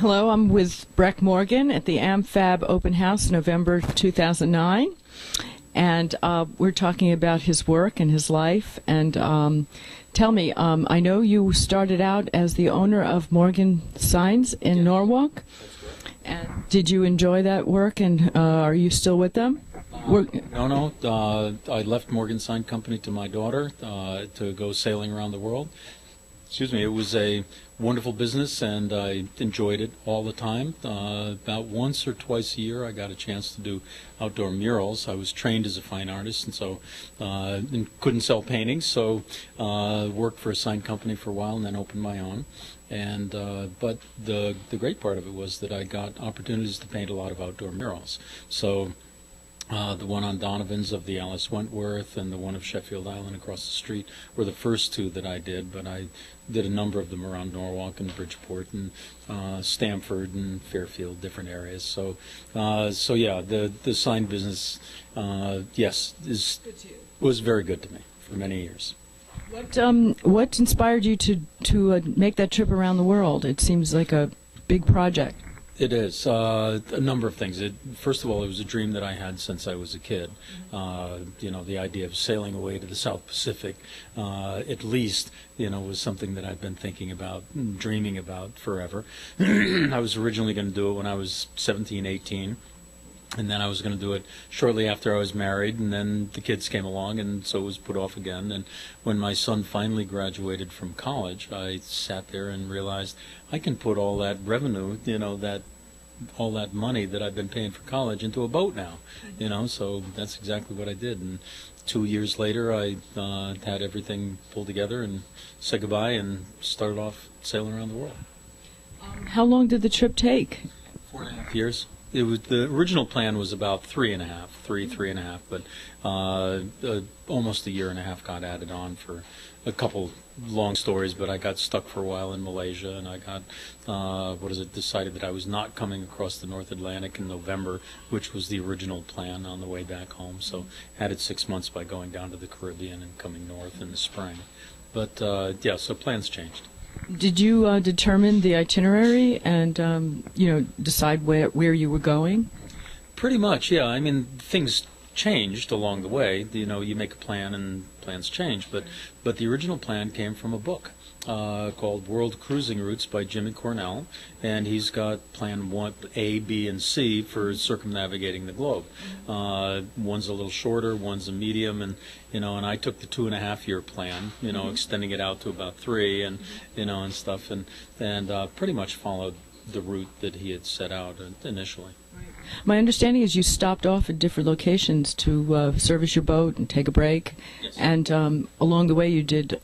Hello, I'm with Breck Morgan at the AmFab Open House, November 2009. And we're talking about his work and his life. And tell me, I know you started out as the owner of Morgan Signs in Norwalk. And did you enjoy that work, and are you still with them? No. I left Morgan Sign Company to my daughter to go sailing around the world. Excuse me. It was a wonderful business, and I enjoyed it all the time. About once or twice a year, I got a chance to do outdoor murals. I was trained as a fine artist, and so and couldn't sell paintings, so worked for a sign company for a while, and then opened my own. And but the great part of it was that I got opportunities to paint a lot of outdoor murals. So the one on Donovan's of the Alice Wentworth and the one of Sheffield Island across the street were the first two that I did, but I did a number of them around Norwalk and Bridgeport and Stamford and Fairfield, different areas. So so yeah, the sign business, yes, was very good to me for many years. What inspired you to make that trip around the world? It seems like a big project. It is. A number of things. First of all, it was a dream that I had since I was a kid. You know, the idea of sailing away to the South Pacific, at least, you know, was something that I'd been thinking about, dreaming about forever. I was originally going to do it when I was 17, 18. And then I was going to do it shortly after I was married, and then the kids came along, and so it was put off again. And when my son finally graduated from college, I sat there and realized I can put all that revenue, you know, all that money that I've been paying for college into a boat now, you know. So that's exactly what I did. And 2 years later, I had everything pulled together and said goodbye and started off sailing around the world. How long did the trip take? 4.5 years. It was, the original plan was about 3.5, three and a half, but almost a year and a half got added on for a couple long stories. But I got stuck for a while in Malaysia, and I got decided that I was not coming across the North Atlantic in November, which was the original plan on the way back home. So added 6 months by going down to the Caribbean and coming north in the spring. But yeah, so plans changed. Did you determine the itinerary and you know, decide where you were going? Pretty much, yeah. I mean, things changed along the way. You know, you make a plan and plans change, but the original plan came from a book called World Cruising Routes by Jimmy Cornell, and he's got plan 1, A, B, and C for circumnavigating the globe. One's a little shorter, one's a medium, and you know, and I took the 2.5-year plan, you know, extending it out to about 3, and you know, and stuff, and pretty much followed the route that he had set out initially. My understanding is you stopped off at different locations to service your boat and take a break. Yes. And along the way you did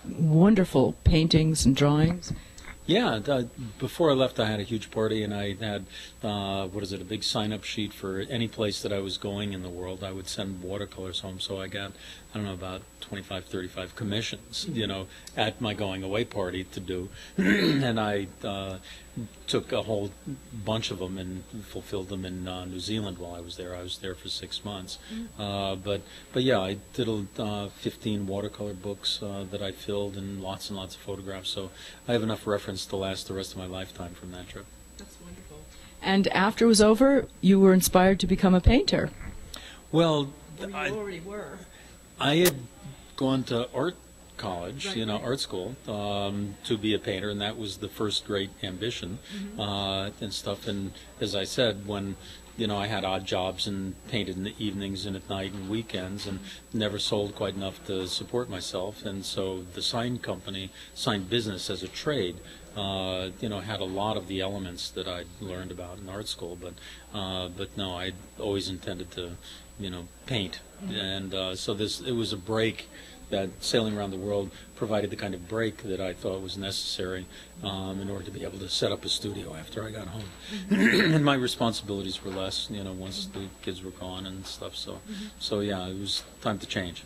wonderful paintings and drawings. Yeah, before I left, I had a huge party, and I had, a big sign-up sheet for any place that I was going in the world. I would send watercolors home, so I got, I don't know, about 25, 35 commissions, you know, at my going-away party to do. And I took a whole bunch of them and fulfilled them in New Zealand while I was there. I was there for 6 months. But yeah, I did 15 watercolor books that I filled, and lots of photographs. So I have enough reference to last the rest of my lifetime from that trip. That's wonderful. And after it was over, you were inspired to become a painter. Well, you already were. I had gone to art college, you know, art school, to be a painter, and that was the first great ambition, and stuff. And as I said, when, you know, I had odd jobs and painted in the evenings and at night and weekends, and never sold quite enough to support myself. And so the sign company, sign business as a trade, you know, had a lot of the elements that I'd learned about in art school. But no, I'd always intended to, you know, paint. And so it was a break. That sailing around the world provided the kind of break that I thought was necessary in order to be able to set up a studio after I got home. And my responsibilities were less, you know, once the kids were gone and stuff. So yeah, it was time to change.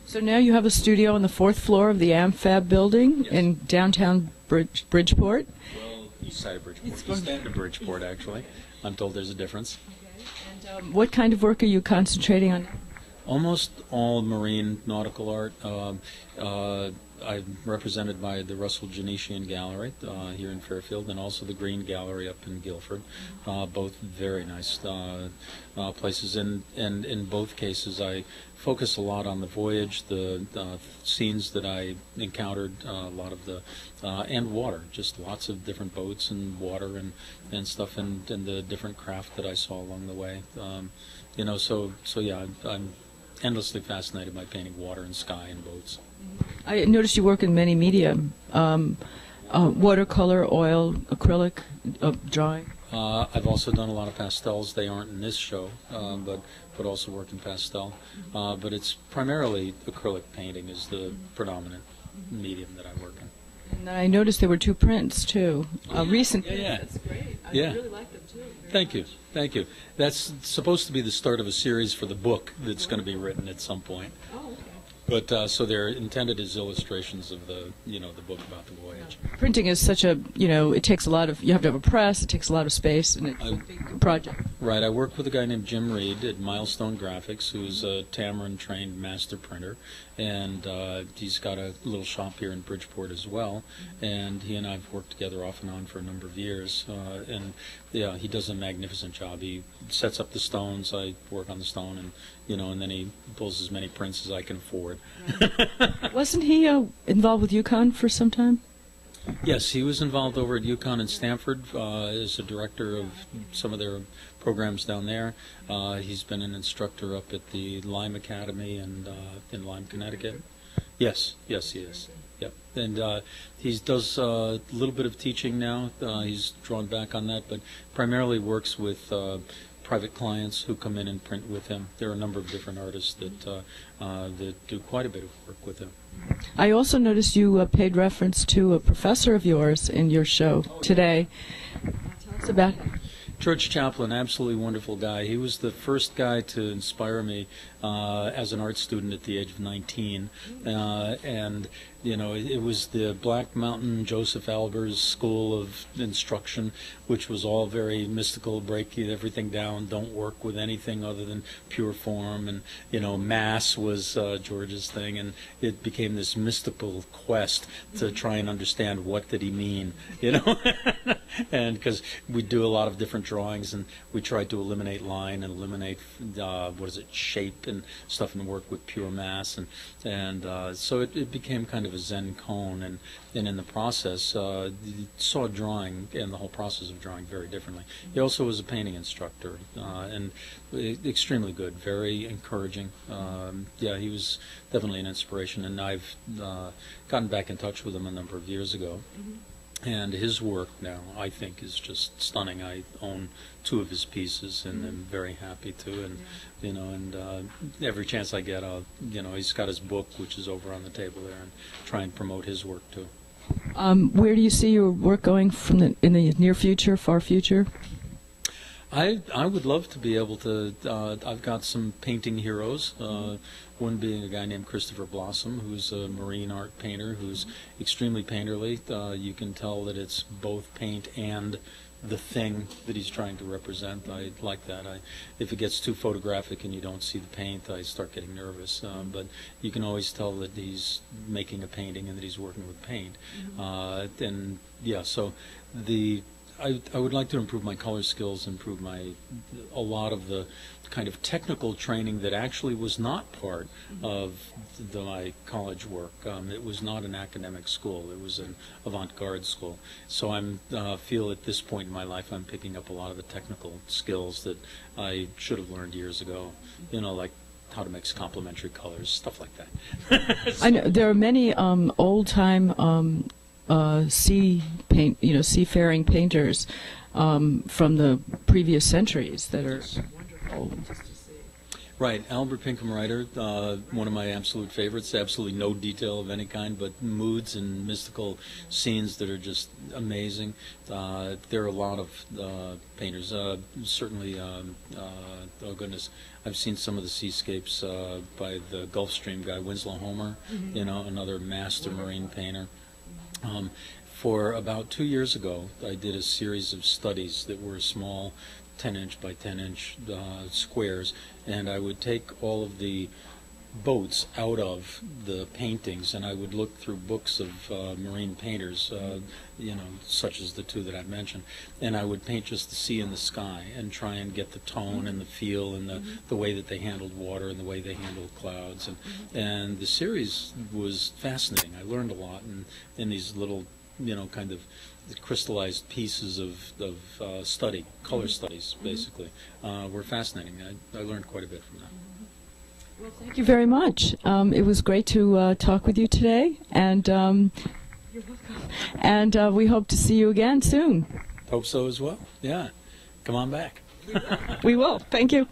So now you have a studio on the 4th floor of the AmFab building in downtown Bridgeport? Well, east side of Bridgeport. East end of Bridgeport, actually. I'm told there's a difference. Okay. And what kind of work are you concentrating on? Almost all marine nautical art, a I'm represented by the Russell Janician Gallery here in Fairfield, and also the Green Gallery up in Guilford. Both very nice places, and in both cases I focus a lot on the voyage, the scenes that I encountered, a lot of the and water, just lots of different boats and water and stuff, and the different craft that I saw along the way. So yeah, I'm endlessly fascinated by painting water and sky and boats. I noticed you work in many media, watercolor, oil, acrylic, drawing. I've also done a lot of pastels. They aren't in this show, but also work in pastel. But it's primarily acrylic painting is the predominant medium that I work in. And I noticed there were 2 prints too. Recent. Yeah. That's great. I Yeah. really like them too. Thank you. Thank you. That's supposed to be the start of a series for the book that's going to be written at some point. Oh, okay. But so they're intended as illustrations of the book about the voyage. Printing is such a, it takes a lot of, you have to have a press, it takes a lot of space, and it's a big project. Right. I work with a guy named Jim Reed at Milestone Graphics, who's a Tamron-trained master printer, and he's got a little shop here in Bridgeport as well. And he and I have worked together off and on for a number of years. And yeah, he does a magnificent job. He sets up the stones. I work on the stone, and and then he pulls as many prints as I can afford. Wasn't he involved with UConn for some time? Yes, he was involved over at UConn and Stanford as a director of some of their programs down there. He's been an instructor up at the Lyme Academy and in Lyme, Connecticut. Yes, he is. Yep, and he does a little bit of teaching now. He's drawn back on that, but primarily works with private clients who come in and print with him. There are a number of different artists that do quite a bit of work with him. I also noticed you paid reference to a professor of yours in your show today. Tell us about him. George Chaplin, absolutely wonderful guy. He was the first guy to inspire me as an art student at the age of 19. And, it was the Black Mountain Joseph Albers School of Instruction, which was all very mystical, break everything down, don't work with anything other than pure form. And, mass was George's thing. And it became this mystical quest to try and understand what did he mean, And because we do a lot of different drawings, and we tried to eliminate line and eliminate shape and stuff, and work with pure mass, and so it became kind of a Zen cone, and in the process saw drawing and the whole process of drawing very differently. He also was a painting instructor, and extremely good, very encouraging. He was definitely an inspiration, and I've gotten back in touch with him a number of years ago. And his work now, I think, is just stunning. I own 2 of his pieces, and I'm very happy to. And every chance I get, he's got his book, which is over on the table there, and try and promote his work too. Where do you see your work going in the near future, far future? I would love to be able to. I've got some painting heroes. One being a guy named Christopher Blossom, who's a marine art painter, who's extremely painterly. You can tell that it's both paint and the thing that he's trying to represent. I like that. If it gets too photographic and you don't see the paint, I start getting nervous. But you can always tell that he's making a painting and that he's working with paint. So I would like to improve my color skills, improve a lot of the kind of technical training that actually was not part of my college work. It was not an academic school. It was an avant-garde school. So I feel at this point in my life I'm picking up a lot of the technical skills that I should have learned years ago, like how to mix complementary colors, stuff like that. I know there are many old-time seafaring painters from the previous centuries that are wonderful just to see. Right, Albert Pinkham Ryder, one of my absolute favorites. Absolutely no detail of any kind, but moods and mystical scenes that are just amazing. There are a lot of painters. Certainly, oh goodness, I've seen some of the seascapes by the Gulfstream guy, Winslow Homer. Another master marine painter. For about 2 years ago, I did a series of studies that were small 10-inch by 10-inch squares, and I would take all of the boats out of the paintings, and I would look through books of marine painters, such as the two that I've mentioned, and I would paint just the sea and the sky and try and get the tone and the feel and the way that they handled water and the way they handled clouds. And the series was fascinating. I learned a lot in these little, kind of crystallized pieces of study, color studies, basically, were fascinating. I learned quite a bit from that. Well, thank you very much. It was great to talk with you today, and you're welcome. And we hope to see you again soon. Hope so as well. Yeah. Come on back. We will. Thank you.